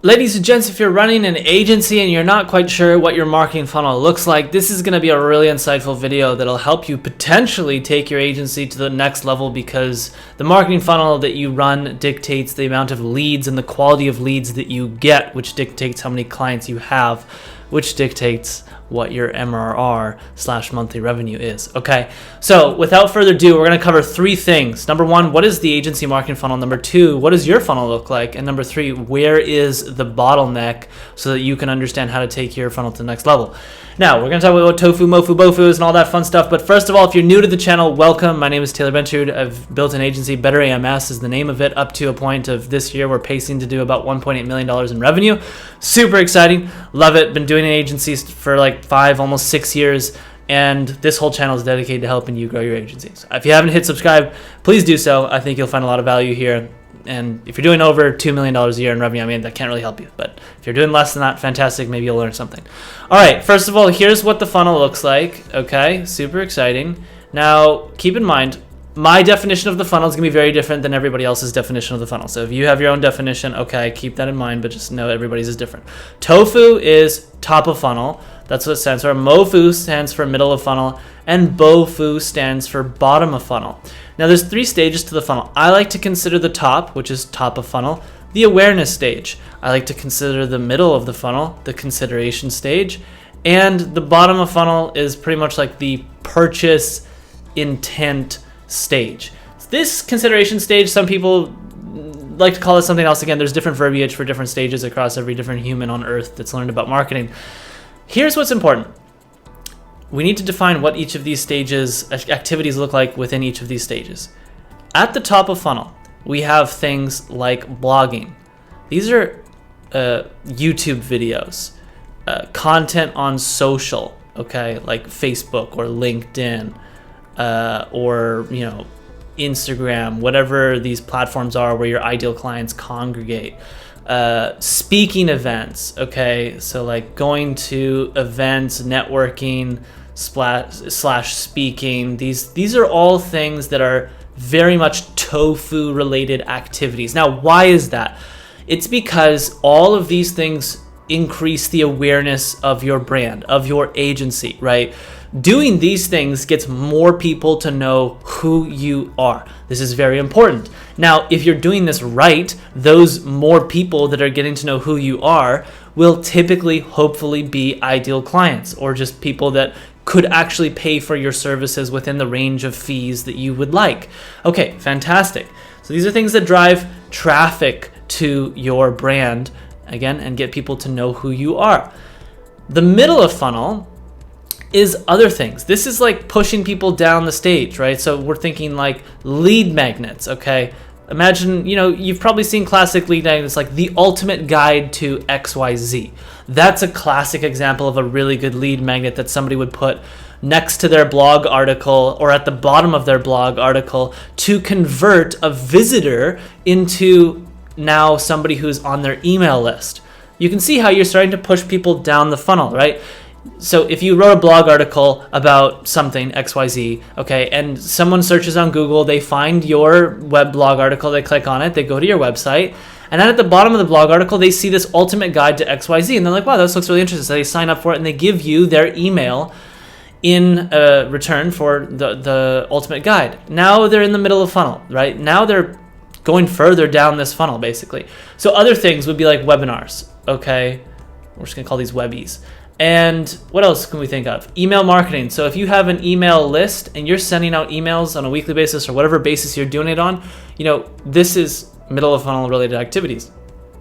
Ladies and gents, if you're running an agency and you're not quite sure what your marketing funnel looks like, this is going to be a really insightful video that'll help you potentially take your agency to the next level, because the marketing funnel that you run dictates the amount of leads and the quality of leads that you get, which dictates how many clients you have, which dictates what your MRR/monthly revenue is. Okay, so without further ado, we're going to cover three things. Number one, what is the agency marketing funnel? Number two, what does your funnel look like? And number three, where is the bottleneck, so that you can understand how to take your funnel to the next level. Now, we're going to talk about what tofu, mofu, bofu is and all that fun stuff. But first of all, if you're new to the channel, welcome. My name is Taylor Benchard. I've built an agency. Better AMS is the name of it. Up to a point of this year, we're pacing to do about $1.8 million in revenue. Super exciting. Love it. Been doing an agency for like 5, almost 6 years. And this whole channel is dedicated to helping you grow your agencies. If you haven't hit subscribe, please do so. I think you'll find a lot of value here. And if you're doing over $2 million a year in revenue, I mean, that can't really help you. But if you're doing less than that, fantastic. Maybe you'll learn something. All right. First of all, here's what the funnel looks like. Okay. Super exciting. Now, keep in mind, my definition of the funnel is going to be very different than everybody else's definition of the funnel. So if you have your own definition, okay, keep that in mind, but just know everybody's is different. Tofu is top of funnel. That's what it stands for. Mofu stands for middle of funnel, and bofu stands for bottom of funnel. Now, there's 3 stages to the funnel. I like to consider the top, which is top of funnel, the awareness stage. I like to consider the middle of the funnel, the consideration stage, and the bottom of funnel is pretty much like the purchase intent stage. This consideration stage, some people like to call it something else. Again, there's different verbiage for different stages across every different human on earth that's learned about marketing. Here's what's important. We need to define what each of these stages, activities look like within each of these stages. At the top of funnel, we have things like blogging. These are YouTube videos, content on social, okay, like Facebook or LinkedIn, or Instagram, whatever these platforms are where your ideal clients congregate. Speaking events, okay, so like going to events, networking slash speaking. These are all things that are very much tofu related activities. Now, why is that? It's because all of these things increase the awareness of your brand, of your agency, right? Doing these things gets more people to know who you are. This is very important. Now, if you're doing this right, those more people that are getting to know who you are will typically, hopefully, be ideal clients, or just people that could actually pay for your services within the range of fees that you would like. Okay, fantastic. So these are things that drive traffic to your brand, again, and get people to know who you are. The middle of funnel is other things. This is like pushing people down the stage, right? So we're thinking like lead magnets, okay? Imagine, you've probably seen classic lead magnets like the ultimate guide to XYZ. That's a classic example of a really good lead magnet that somebody would put next to their blog article or at the bottom of their blog article to convert a visitor into now somebody who's on their email list. You can see how you're starting to push people down the funnel, right? So if you wrote a blog article about something, XYZ, okay, and someone searches on Google, they find your web blog article, they click on it, they go to your website, and then at the bottom of the blog article, they see this ultimate guide to XYZ, and they're like, wow, this looks really interesting. So they sign up for it, and they give you their email in return for the ultimate guide. Now they're in the middle of the funnel, right? Now they're going further down this funnel, basically. So other things would be like webinars, okay? We're just going to call these Webbies. And what else can we think of? Email marketing. So if you have an email list and you're sending out emails on a weekly basis or whatever basis you're doing it on, this is middle of funnel related activities,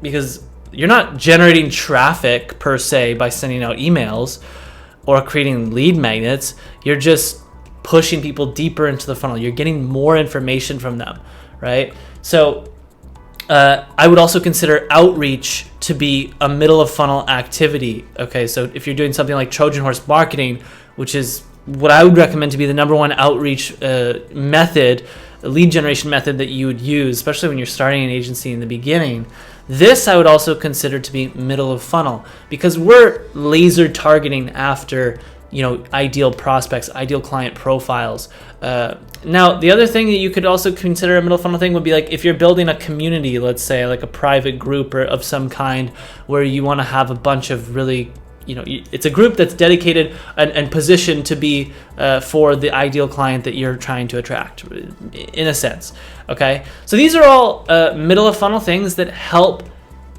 because you're not generating traffic per se by sending out emails or creating lead magnets. You're just pushing people deeper into the funnel. You're getting more information from them, right? So I would also consider outreach to be a middle of funnel activity. Okay, so if you're doing something like Trojan horse marketing, which is what I would recommend to be the number one outreach method, lead generation method that you would use, especially when you're starting an agency in the beginning, this I would also consider to be middle of funnel, because we're laser targeting after ideal prospects, ideal client profiles. Now, the other thing that you could also consider a middle funnel thing would be like if you're building a community, let's say like a private group or of some kind, where you want to have a bunch of really, it's a group that's dedicated and positioned to be for the ideal client that you're trying to attract, in a sense. Okay, so these are all middle of funnel things that help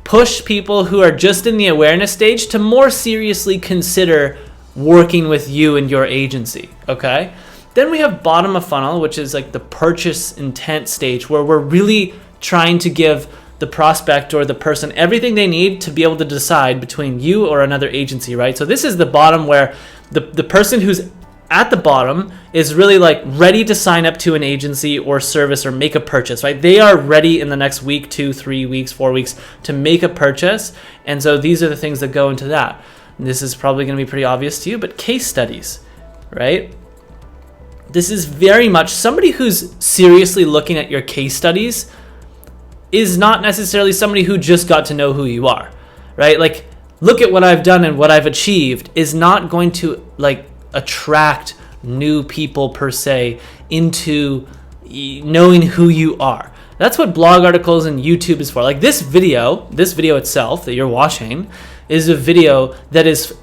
push people who are just in the awareness stage to more seriously consider working with you and your agency. Okay, then we have bottom of funnel, which is like the purchase intent stage, where we're really trying to give the prospect or the person everything they need to be able to decide between you or another agency, right? So this is the bottom, where the person who's at the bottom is really like ready to sign up to an agency or service or make a purchase, right? They are ready in the next week, 2, 3 weeks, 4 weeks to make a purchase. And so these are the things that go into that. This is probably going to be pretty obvious to you, but case studies, right? This is very much somebody who's seriously looking at your case studies is not necessarily somebody who just got to know who you are, right? Like, look at what I've done and what I've achieved is not going to like attract new people per se into knowing who you are. That's what blog articles and YouTube is for. Like this video itself that you're watching is a video that is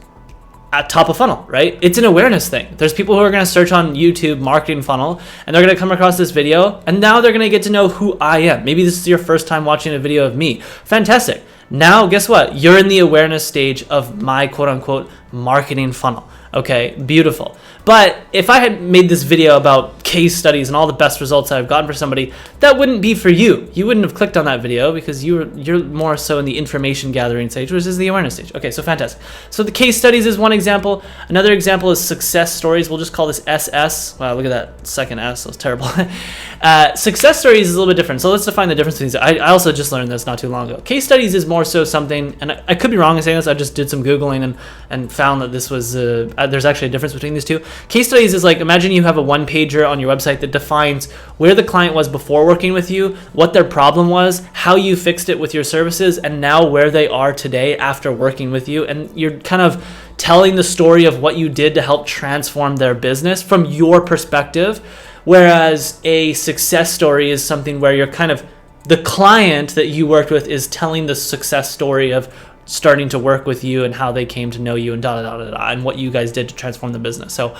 at top of funnel, right? It's an awareness thing. There's people who are going to search on YouTube marketing funnel and they're going to come across this video and now they're going to get to know who I am. Maybe this is your first time watching a video of me. Fantastic. Now, guess what? You're in the awareness stage of my quote unquote marketing funnel. Okay, beautiful. But if I had made this video about case studies and all the best results I've gotten for somebody, that wouldn't be for you. You wouldn't have clicked on that video because you're more so in the information gathering stage, which is the awareness stage. Okay, so fantastic. So the case studies is one example. Another example is success stories. We'll just call this SS. Wow, look at that second S. That was terrible. Success stories is a little bit different. So let's define the difference between these. I also just learned this not too long ago. Case studies is more so something, and I could be wrong in saying this. I just did some Googling and found that this was, there's actually a difference between these two. Case studies is like, imagine you have a one-pager on your website that defines where the client was before working with you, what their problem was, how you fixed it with your services, and now where they are today after working with you. And you're kind of telling the story of what you did to help transform their business from your perspective. Whereas a success story is something where you're kind of, the client that you worked with is telling the success story of starting to work with you and how they came to know you and and what you guys did to transform the business. So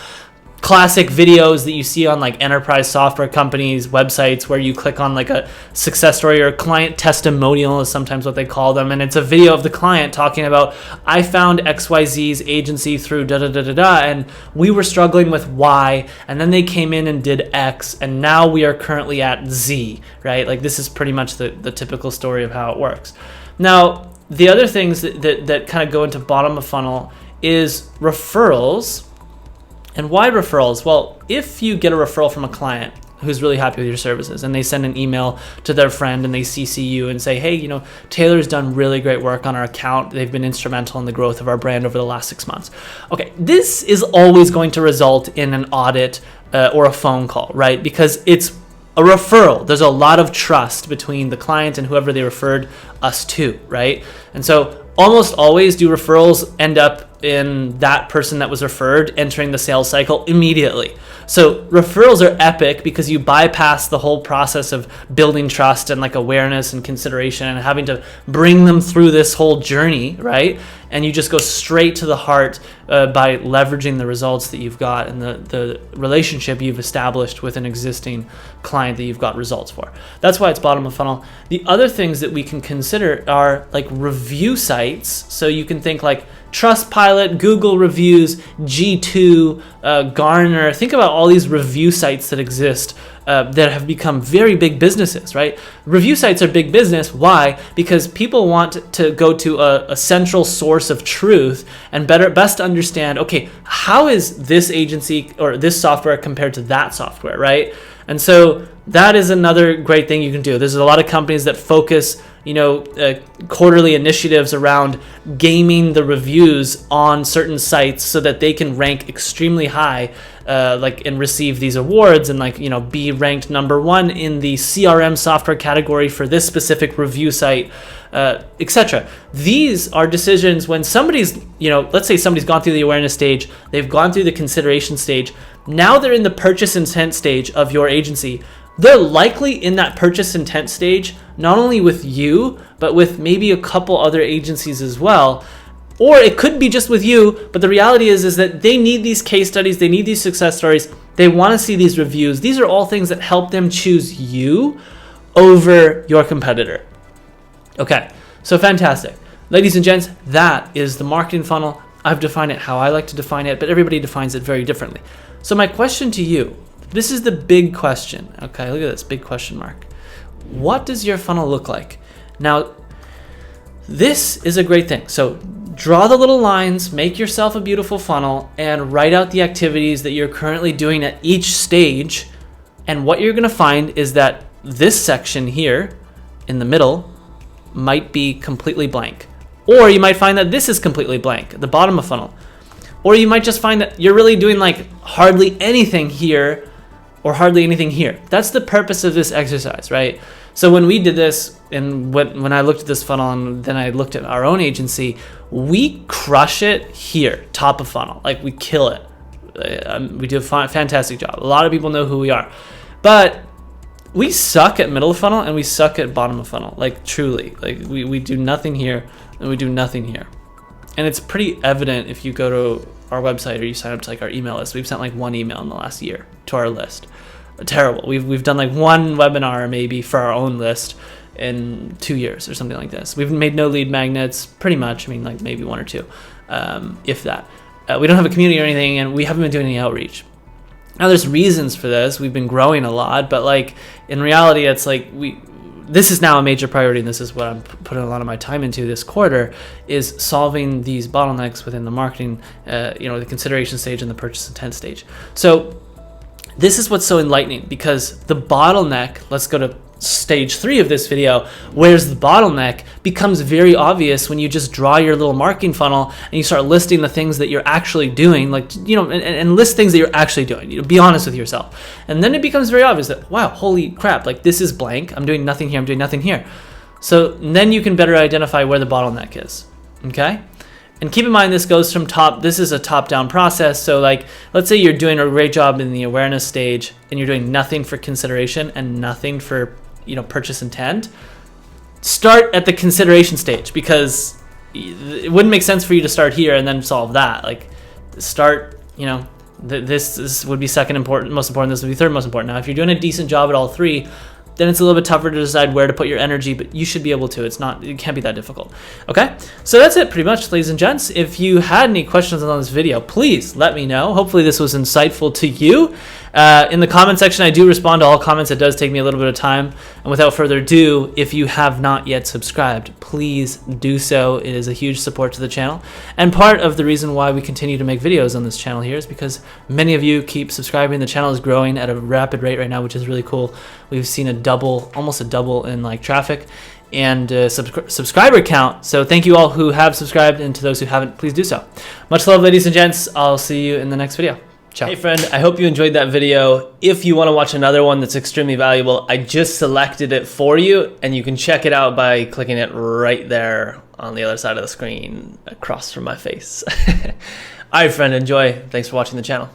classic videos that you see on like enterprise software companies websites where you click on like a success story or client testimonial is sometimes what they call them, and it's a video of the client talking about, I found XYZ's agency through and we were struggling with Y, and then they came in and did X, and now we are currently at Z, right? Like this is pretty much the typical story of how it works. Now the other things that kind of go into bottom of funnel is referrals. And why referrals? Well, if you get a referral from a client who's really happy with your services and they send an email to their friend and they CC you and say, hey, Taylor's done really great work on our account. They've been instrumental in the growth of our brand over the last 6 months. Okay, this is always going to result in an audit or a phone call, right? Because it's a referral. There's a lot of trust between the client and whoever they referred us to, right? And so almost always do referrals end up in that person that was referred entering the sales cycle immediately. So referrals are epic because you bypass the whole process of building trust and like awareness and consideration and having to bring them through this whole journey, right? And you just go straight to the heart by leveraging the results that you've got and the relationship you've established with an existing client that you've got results for. That's why it's bottom of funnel. The other things that we can consider are like review sites. So you can think like Trustpilot, Google reviews, G2, Gartner. Think about all these review sites that exist that have become very big businesses, right? Review sites are big business. Why? Because people want to go to a central source of truth and best understand, okay, how is this agency or this software compared to that software, right? And so that is another great thing you can do. There's a lot of companies that focus, quarterly initiatives around gaming the reviews on certain sites so that they can rank extremely high like and receive these awards and like, you know, be ranked #1 in the CRM software category for this specific review site, etc. These are decisions when somebody's, you know, let's say somebody's gone through the awareness stage, they've gone through the consideration stage, now they're in the purchase intent stage of your agency. They're likely in that purchase intent stage, not only with you, but with maybe a couple other agencies as well. Or it could be just with you, but the reality is that they need these case studies, they need these success stories, they want to see these reviews. These are all things that help them choose you over your competitor. Okay, so fantastic. Ladies and gents, that is the marketing funnel. I've defined it how I like to define it, but everybody defines it very differently. So my question to you, this is the big question. Okay, look at this, big question mark. What does your funnel look like? Now, this is a great thing. So draw the little lines, make yourself a beautiful funnel, and write out the activities that you're currently doing at each stage. And what you're gonna find is that this section here in the middle might be completely blank. Or you might find that this is completely blank at the bottom of funnel. Or you might just find that you're really doing like hardly anything here or hardly anything here. That's the purpose of this exercise, right? So when we did this, and when I looked at this funnel and then I looked at our own agency, we crush it here, top of funnel. Like, we kill it. We do a fantastic job. A lot of people know who we are. But we suck at middle of funnel and we suck at bottom of funnel. Like, truly. Like, we do nothing here and we do nothing here. And it's pretty evident if you go to our website or you sign up to like our email list. We've sent like 1 email in the last year to our list. Terrible. We've done like 1 webinar maybe for our own list in 2 years or something like this. We've made no lead magnets, pretty much. I mean, like maybe 1 or 2, if that. We don't have a community or anything, and we haven't been doing any outreach. Now, there's reasons for this. We've been growing a lot, but like in reality, it's like this is now a major priority, and this is what I'm putting a lot of my time into this quarter, is solving these bottlenecks within the marketing, the consideration stage and the purchase intent stage. So this is what's so enlightening, because the bottleneck, let's go to stage 3 of this video, where's the bottleneck, becomes very obvious when you just draw your little marketing funnel and you start listing the things that you're actually doing, like, you know, and list things that you're actually doing. You know, be honest with yourself. And then it becomes very obvious that, wow, holy crap, like this is blank. I'm doing nothing here. I'm doing nothing here. So then you can better identify where the bottleneck is. Okay? And keep in mind, this goes from this is a top-down process. So like, let's say you're doing a great job in the awareness stage and you're doing nothing for consideration and nothing for, you know, purchase intent. Start at the consideration stage, because it wouldn't make sense for you to start here and then solve that. Like, start, you know, this would be second important, most important, this would be third most important. Now, if you're doing a decent job at all 3, then it's a little bit tougher to decide where to put your energy, but you should be able to. It can't be that difficult. Okay, so that's it pretty much, ladies and gents. If you had any questions on this video, please let me know. Hopefully this was insightful to you. In the comment section, I do respond to all comments. It does take me a little bit of time. And without further ado, if you have not yet subscribed, please do so. It is a huge support to the channel. And part of the reason why we continue to make videos on this channel here is because many of you keep subscribing. The channel is growing at a rapid rate right now, which is really cool. We've seen almost a double in like traffic and subscriber count. So thank you all who have subscribed, and to those who haven't, please do so. Much love, ladies and gents. I'll see you in the next video. Ciao. Hey friend, I hope you enjoyed that video. If you want to watch another one that's extremely valuable, I just selected it for you, and you can check it out by clicking it right there on the other side of the screen across from my face. All right, friend, enjoy. Thanks for watching the channel.